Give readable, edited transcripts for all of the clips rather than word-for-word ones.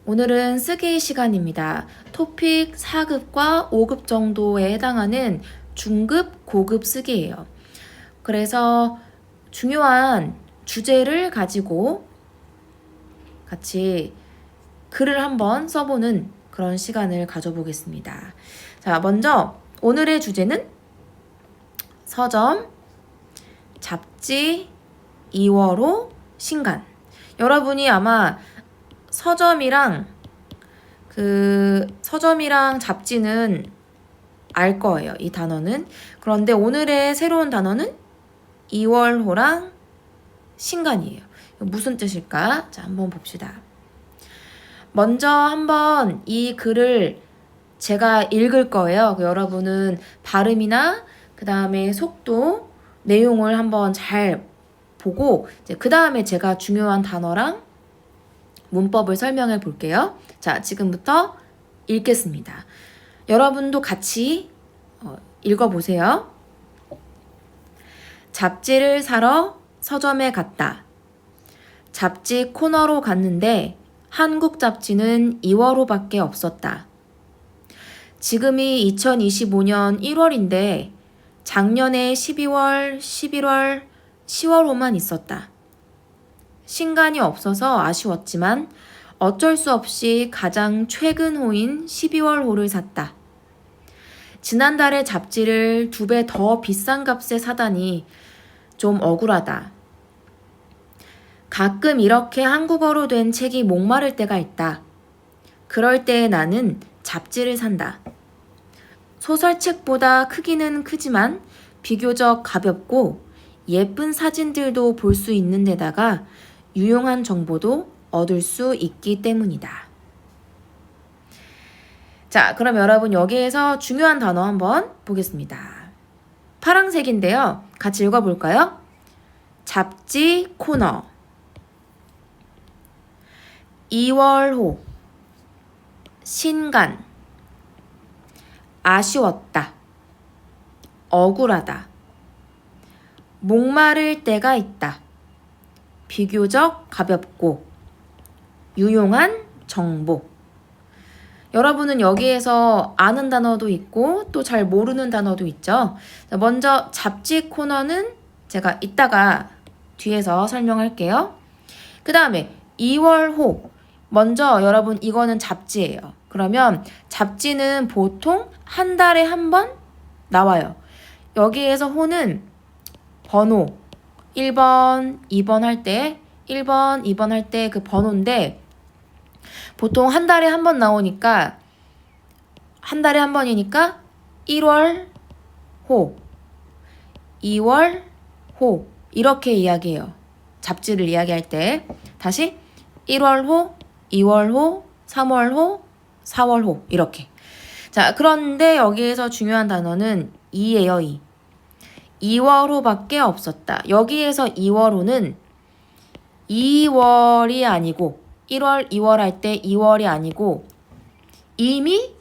오늘은 쓰기 시간입니다. 토픽 4급과 5급 정도에 해당하는 중급, 고급 쓰기예요. 그래서 중요한 주제를 가지고 같이 글을 한번 써보는 그런 시간을 가져보겠습니다. 자, 먼저 오늘의 주제는 서점, 잡지, 2월호, 신간. 여러분이 아마 서점이랑 잡지는 알 거예요. 이 단어는. 그런데 오늘의 새로운 단어는 2월호랑 신간이에요. 무슨 뜻일까? 자, 한번 봅시다. 먼저 한번 이 글을 제가 읽을 거예요. 여러분은 발음이나 그 다음에 속도, 내용을 한번 잘 보고 그 다음에 제가 중요한 단어랑 문법을 설명해 볼게요. 자, 지금부터 읽겠습니다. 여러분도 같이 읽어보세요. 잡지를 사러 서점에 갔다. 잡지 코너로 갔는데 한국 잡지는 2월호밖에 없었다. 지금이 2025년 1월인데 작년에 12월, 11월, 10월호만 있었다. 신간이 없어서 아쉬웠지만 어쩔 수 없이 가장 최근 호인 12월호를 샀다. 지난달에 잡지를 2배 더 비싼 값에 사다니 좀 억울하다. 가끔 이렇게 한국어로 된 책이 목마를 때가 있다. 그럴 때 나는 잡지를 산다. 소설책보다 크기는 크지만 비교적 가볍고 예쁜 사진들도 볼 수 있는 데다가 유용한 정보도 얻을 수 있기 때문이다. 자, 그럼 여러분 여기에서 중요한 단어 한번 보겠습니다. 파란색인데요. 같이 읽어볼까요? 잡지 코너, 2월호, 신간, 아쉬웠다, 억울하다, 목마를 때가 있다, 비교적 가볍고 유용한 정보. 여러분은 여기에서 아는 단어도 있고 또 잘 모르는 단어도 있죠. 먼저 잡지 코너는 제가 이따가 뒤에서 설명할게요. 그 다음에 2월호. 먼저 여러분 이거는 잡지예요. 그러면 잡지는 보통 한 달에 한 번 나와요. 여기에서 호는 번호 1번, 2번 할 때 1번, 2번 할 때 그 번호인데 보통 한 달에 한 번 나오니까 한 달에 한 번이니까 1월 호, 2월 호 이렇게 이야기해요. 잡지를 이야기할 때 다시 1월 호, 2월 호, 3월 호, 4월 호 이렇게. 자, 그런데 여기에서 중요한 단어는 이예요. 2월호밖에 없었다. 여기에서 2월호는 2월이 아니고 1월, 2월 할 때 2월이 아니고 이미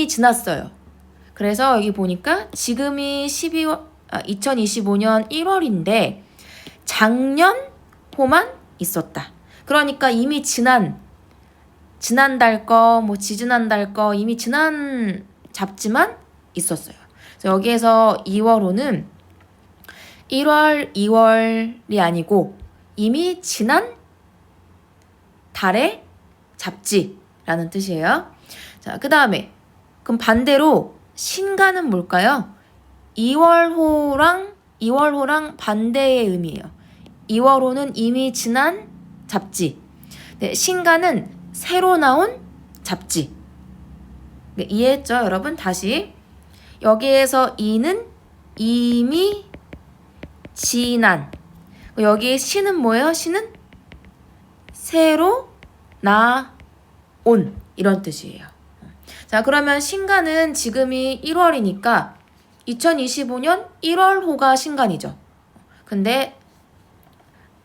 지났어요. 그래서 여기 보니까 지금이 2025년 1월인데 작년 호만 있었다. 그러니까 이미 지난달 거, 지지난달 거 이미 지난 잡지만 있었어요. 그래서 여기에서 2월호는 1월, 2월이 아니고 이미 지난 달의 잡지라는 뜻이에요. 자, 그 다음에 그럼 반대로 신간은 뭘까요? 2월호랑 반대의 의미예요. 2월호는 이미 지난 잡지. 네, 신간은 새로 나온 잡지. 네, 이해했죠, 여러분? 다시. 여기에서 이는 이미 지난. 여기에 시는 뭐예요? 시는 새로 나온 이런 뜻이에요. 자, 그러면 신간은 지금이 1월이니까 2025년 1월호가 신간이죠. 근데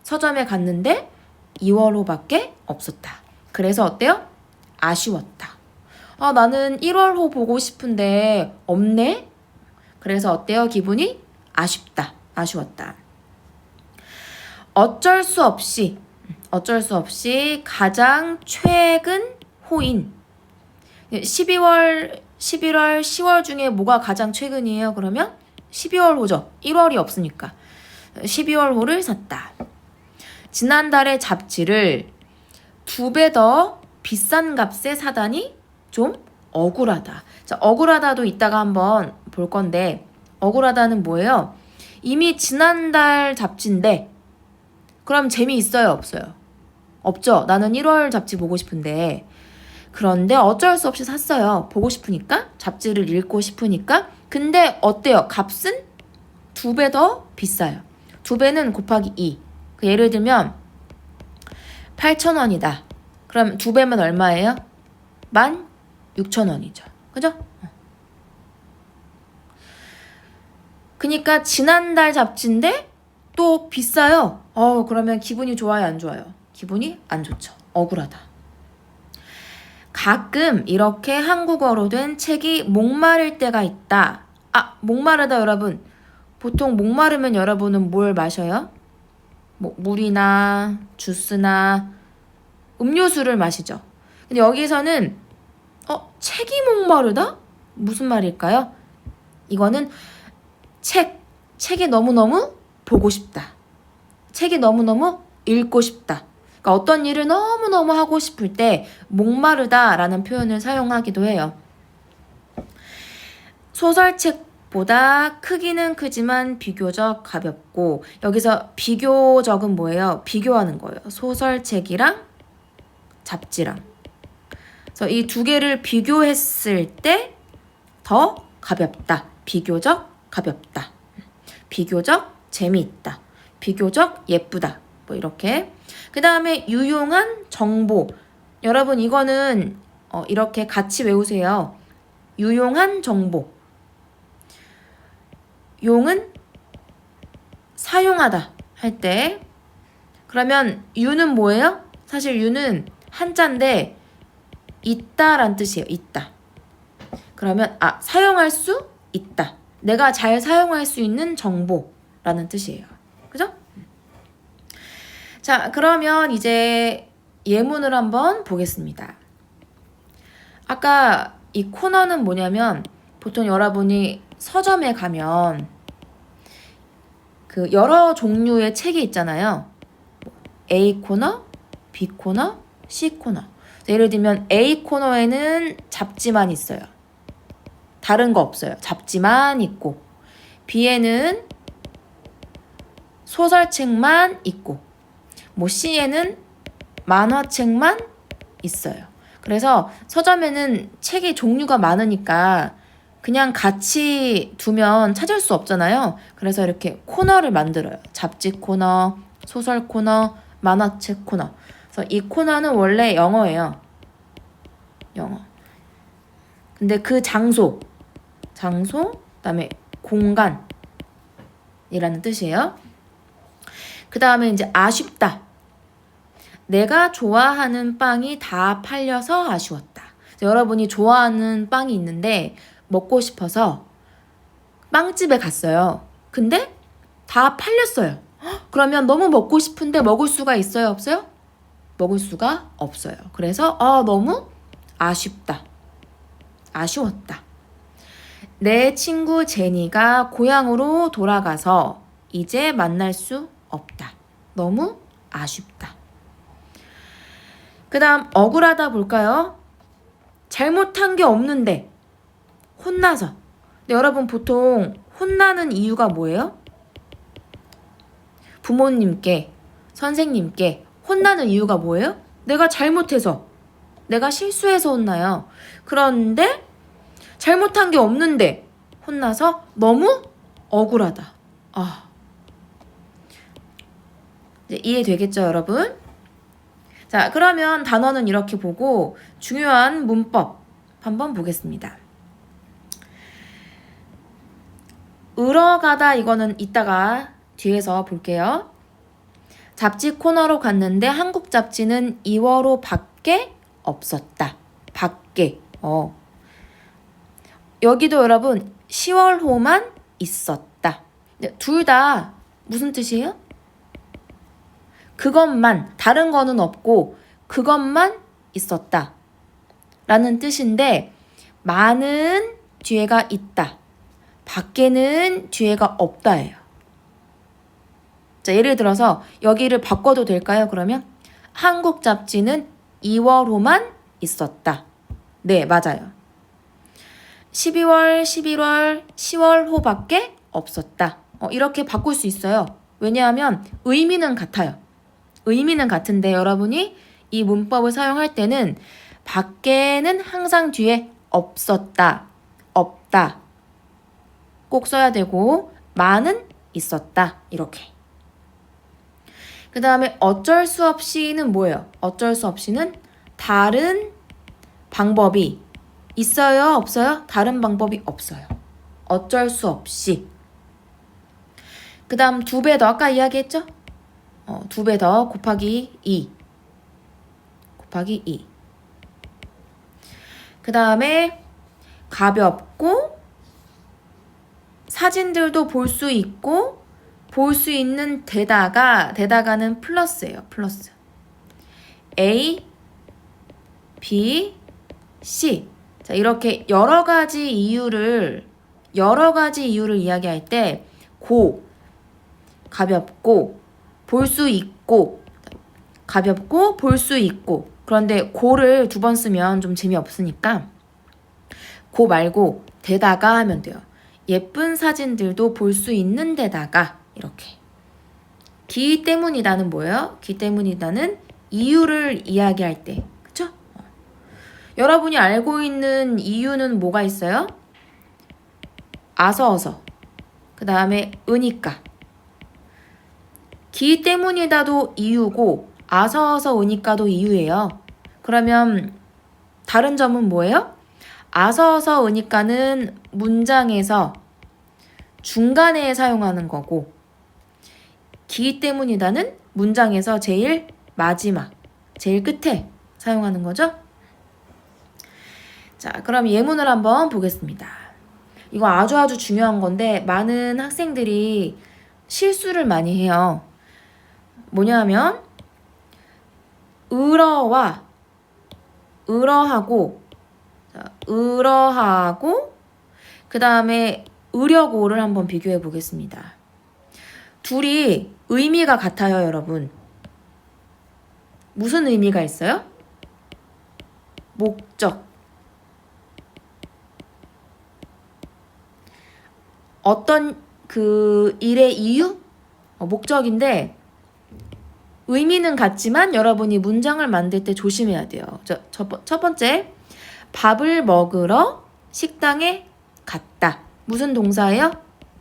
서점에 갔는데 2월호밖에 없었다. 그래서 어때요? 아쉬웠다. 아, 나는 1월호 보고 싶은데 없네? 그래서 어때요? 기분이 아쉽다. 아쉬웠다. 어쩔 수 없이 어쩔 수 없이 가장 최근 호인. 11월, 11월, 10월 중에 뭐가 가장 최근이에요? 그러면 12월 호죠. 1월이 없으니까. 12월 호를 샀다. 지난달에 잡지를 2배 더 비싼 값에 사다니 좀 억울하다. 자, 억울하다도 이따가 한번 볼 건데, 억울하다는 뭐예요? 이미 지난달 잡지인데 그럼 재미있어요, 없어요? 없죠. 나는 1월 잡지 보고 싶은데. 그런데 어쩔 수 없이 샀어요. 보고 싶으니까, 잡지를 읽고 싶으니까. 근데 어때요? 값은 2배 더 비싸요. 2배는 곱하기 2. 예를 들면 8,000원이다. 그럼 2배면 얼마예요? 16,000원이죠. 그죠? 그니까 지난달 잡지인데 또 비싸요. 그러면 기분이 좋아요, 안 좋아요? 기분이 안 좋죠. 억울하다. 가끔 이렇게 한국어로 된 책이 목마를 때가 있다. 목마르다 여러분. 보통 목마르면 여러분은 뭘 마셔요? 뭐 물이나 주스나 음료수를 마시죠. 근데 여기서는 책이 목마르다? 무슨 말일까요? 이거는 책이 너무너무 보고 싶다. 책이 너무너무 읽고 싶다. 그러니까 어떤 일을 너무너무 하고 싶을 때 목마르다라는 표현을 사용하기도 해요. 소설책보다 크기는 크지만 비교적 가볍고, 여기서 비교적은 뭐예요? 비교하는 거예요. 소설책이랑 잡지랑. 그래서 이 두 개를 비교했을 때 더 가볍다. 비교적 가볍다. 비교적 재미있다. 비교적 예쁘다. 뭐 이렇게. 그 다음에 유용한 정보. 여러분 이거는 이렇게 같이 외우세요. 유용한 정보. 용은 사용하다 할 때. 그러면 유는 뭐예요? 사실 유는 한자인데 있다란 뜻이에요. 있다. 그러면 사용할 수 있다. 내가 잘 사용할 수 있는 정보라는 뜻이에요. 그죠? 자, 그러면 이제 예문을 한번 보겠습니다. 아까 이 코너는 뭐냐면, 보통 여러분이 서점에 가면 그 여러 종류의 책이 있잖아요. A 코너, B 코너, C 코너. 예를 들면 A 코너에는 잡지만 있어요. 다른 거 없어요. 잡지만 있고. B에는 소설책만 있고, 뭐 C에는 만화책만 있어요. 그래서 서점에는 책의 종류가 많으니까 그냥 같이 두면 찾을 수 없잖아요. 그래서 이렇게 코너를 만들어요. 잡지 코너, 소설 코너, 만화책 코너. 그래서 이 코너는 원래 영어예요. 영어. 근데 그 장소, 그다음에 공간이라는 뜻이에요. 그 다음에 이제 아쉽다. 내가 좋아하는 빵이 다 팔려서 아쉬웠다. 여러분이 좋아하는 빵이 있는데 먹고 싶어서 빵집에 갔어요. 근데 다 팔렸어요. 그러면 너무 먹고 싶은데 먹을 수가 있어요, 없어요? 먹을 수가 없어요. 그래서 너무 아쉽다. 아쉬웠다. 내 친구 제니가 고향으로 돌아가서 이제 만날 수 없다. 너무 아쉽다. 그 다음 억울하다 볼까요? 잘못한 게 없는데 혼나서. 근데 여러분 보통 혼나는 이유가 뭐예요? 부모님께, 선생님께 혼나는 이유가 뭐예요? 내가 잘못해서, 내가 실수해서 혼나요. 그런데 잘못한 게 없는데 혼나서 너무 억울하다. 이제 이해되겠죠, 여러분? 자, 그러면 단어는 이렇게 보고 중요한 문법 한번 보겠습니다. 울어가다, 이거는 이따가 뒤에서 볼게요. 잡지 코너로 갔는데 한국 잡지는 2월호 밖에 없었다. 밖에. 여기도 여러분 10월호만 있었다. 둘 다 무슨 뜻이에요? 그것만, 다른 거는 없고 그것만 있었다 라는 뜻인데, 많은 뒤에가 있다, 밖에는 뒤에가 없다예요. 자, 예를 들어서 여기를 바꿔도 될까요? 그러면 한국 잡지는 2월호만 있었다. 네, 맞아요. 12월, 11월, 10월호밖에 없었다. 이렇게 바꿀 수 있어요. 왜냐하면 의미는 같아요. 의미는 같은데 여러분이 이 문법을 사용할 때는 밖에는 항상 뒤에 없었다, 없다 꼭 써야 되고, 많은 있었다 이렇게. 그 다음에 어쩔 수 없이는 뭐예요? 어쩔 수 없이는 다른 방법이 있어요? 없어요? 다른 방법이 없어요. 어쩔 수 없이. 그 다음 2배 더, 아까 이야기했죠? 2배 더 곱하기 2. 곱하기 2. 그 다음에 가볍고, 사진들도 볼 수 있고, 볼 수 있는 데다가는 플러스예요. 플러스. A, B, C. 자, 이렇게 여러 가지 이유를 이야기할 때 가볍고, 볼 수 있고, 가볍고, 볼 수 있고. 그런데 고를 2번 쓰면 좀 재미없으니까 고 말고 데다가 하면 돼요. 예쁜 사진들도 볼 수 있는 데다가 이렇게. 기 때문이다는 뭐예요? 기 때문이다는 이유를 이야기할 때. 그쵸? 여러분이 알고 있는 이유는 뭐가 있어요? 아서어서. 그 다음에 으니까. 기 때문이다도 이유고 아서어서 으니까도 이유예요. 그러면 다른 점은 뭐예요? 아서어서 으니까는 문장에서 중간에 사용하는 거고, 기 때문이다는 문장에서 제일 마지막, 제일 끝에 사용하는 거죠. 자, 그럼 예문을 한번 보겠습니다. 이거 아주 중요한 건데 많은 학생들이 실수를 많이 해요. 뭐냐면 으러와 으러하고, 그 다음에 으려고를 한번 비교해 보겠습니다. 둘이 의미가 같아요, 여러분. 무슨 의미가 있어요? 목적. 어떤 그 일의 이유? 목적인데 의미는 같지만 여러분이 문장을 만들 때 조심해야 돼요. 첫 번째, 밥을 먹으러 식당에 갔다. 무슨 동사예요?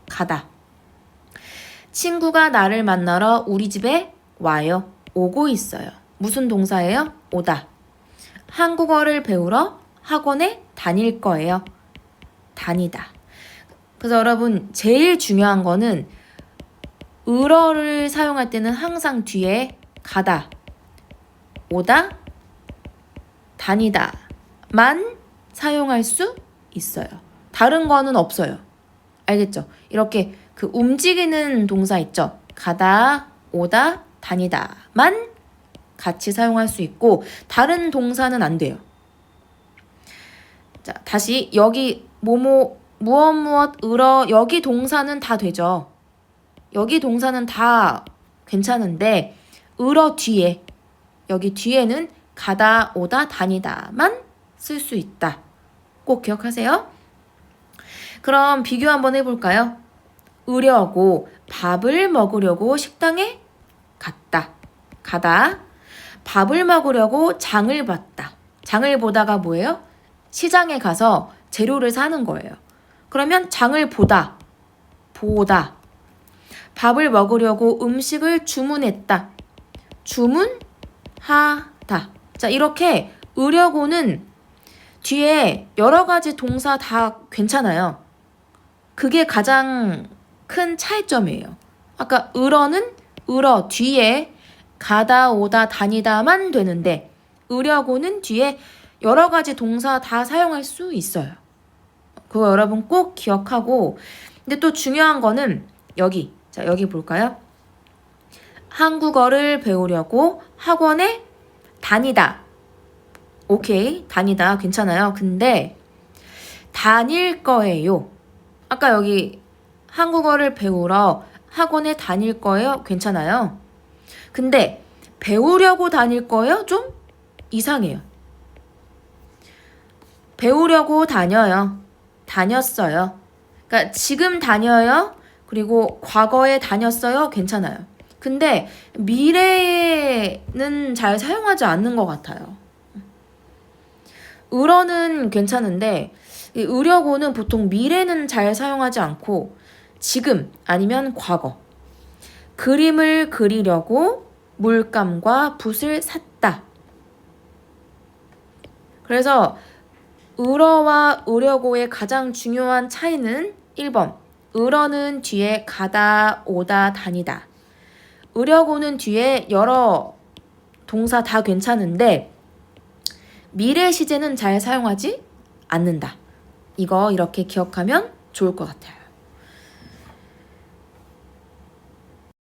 가다. 친구가 나를 만나러 우리 집에 와요. 오고 있어요. 무슨 동사예요? 오다. 한국어를 배우러 학원에 다닐 거예요. 다니다. 그래서 여러분 제일 중요한 거는 으러를 사용할 때는 항상 뒤에 가다, 오다, 다니다만 사용할 수 있어요. 다른 거는 없어요. 알겠죠? 이렇게 그 움직이는 동사 있죠? 가다, 오다, 다니다만 같이 사용할 수 있고 다른 동사는 안 돼요. 자, 다시 여기 뭐뭐 무엇 으러, 여기 동사는 다 되죠. 여기 동사는 다 괜찮은데 으러 뒤에, 여기 뒤에는 가다, 오다, 다니다만 쓸 수 있다. 꼭 기억하세요. 그럼 비교 한번 해볼까요? 으려고, 밥을 먹으려고 식당에 갔다. 가다. 밥을 먹으려고 장을 봤다. 장을 보다가 뭐예요? 시장에 가서 재료를 사는 거예요. 그러면 장을 보다. 밥을 먹으려고 음식을 주문했다. 주문하다. 자, 이렇게 으려고는 뒤에 여러 가지 동사 다 괜찮아요. 그게 가장 큰 차이점이에요. 아까 으러는 으러 뒤에 가다, 오다, 다니다만 되는데 으려고는 뒤에 여러 가지 동사 다 사용할 수 있어요. 그거 여러분 꼭 기억하고, 근데 또 중요한 거는 여기. 자, 여기 볼까요? 한국어를 배우려고 학원에 다니다. 오케이, 다니다. 괜찮아요. 근데 다닐 거예요. 아까 여기 한국어를 배우러 학원에 다닐 거예요. 괜찮아요. 근데 배우려고 다닐 거예요? 좀 이상해요. 배우려고 다녀요. 다녔어요. 그러니까 지금 다녀요. 그리고 과거에 다녔어요. 괜찮아요. 근데 미래에는 잘 사용하지 않는 것 같아요. 으러는 괜찮은데 이 으려고는 보통 미래는 잘 사용하지 않고 지금 아니면 과거. 그림을 그리려고 물감과 붓을 샀다. 그래서 으러와 으려고의 가장 중요한 차이는 1번. 으러는 뒤에 가다, 오다, 다니다. 으려고는 뒤에 여러 동사 다 괜찮은데 미래 시제는 잘 사용하지 않는다. 이거 이렇게 기억하면 좋을 것 같아요.